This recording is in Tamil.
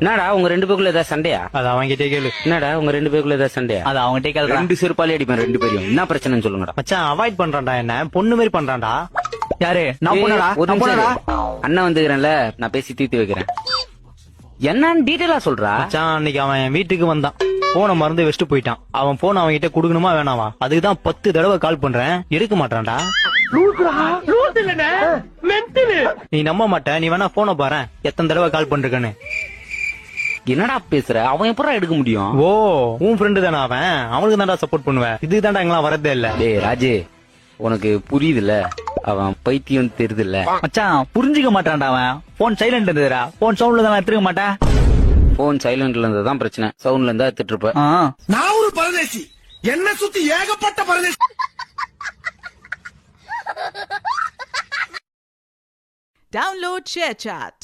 என்னடா உங்க ரெண்டு பேருக்குள்ள ஏதாவது சண்டையா? அது அவன்கிட்டே கேளு. என்னடா உங்க ரெண்டு பேருக்குள்ள ஏதாவது சண்டையா? அது அவங்ககிட்ட கேள்றா. 2 செருப்பாலே அடிப்பேன் ரெண்டு பேரையும். என்ன பிரச்சனைன்னு சொல்லுங்கடா. மச்சான் அவாய்ட் பண்றான்டா, என்ன பொண்ணு மாதிரி பண்றான்டா. யாரு? நான் போனடா. ஒரு நிமிஷம் இரு. அண்ணன் வந்துக்கிறேன்ல, நான் பேசி தீர்த்து வைக்கிறேன். என்னன்னு டீடைலா சொல்றா. மச்சான் அன்னைக்கு அவன் என் வீட்டுக்கு வந்தான், போனை மறந்து வச்சுட்டு போயிட்டான். அவன் போன் அவன் கிட்ட குடுக்கணுமா வேணாவா? அதுக்குதான் 10 தடவை கால் பண்றேன், எடுக்க மாட்டான்டா. நீ நம்ப மாட்ட, நீ வேணா போனை பாரு எத்தனை தடவை கால் பண்றேன்னு. என்னடா பேசுற? அவன் எப்படா எடுக்க முடியும்? ஓ உன் ஃப்ரெண்டு தானே அவன், அவனுக்கு தான்டா சப்போர்ட் பண்ணுவேன். இதுக்கு தான்டா எங்கெல்லாம் வரதே இல்ல. டேய் ராஜே, உனக்கு புரியுதுல்ல, அவன் பைத்தியம் தெரியுதுல்ல. மச்சான் புரிஞ்சுக்க மாட்டான்டா அவன். போன் சைலண்ட் இருந்ததுடா, போன் சவுண்ட்ல தான் எடுத்துக்க மாட்டேன். போன் சைலண்ட்ல இருந்ததான் பிரச்சனை, சவுண்ட்ல இருந்தா எடுத்துட்டு இருப்ப. நான் ஒரு பரதேசி, என்ன சுத்தி ஏகப்பட்ட பரதேசி. Download ShareChat.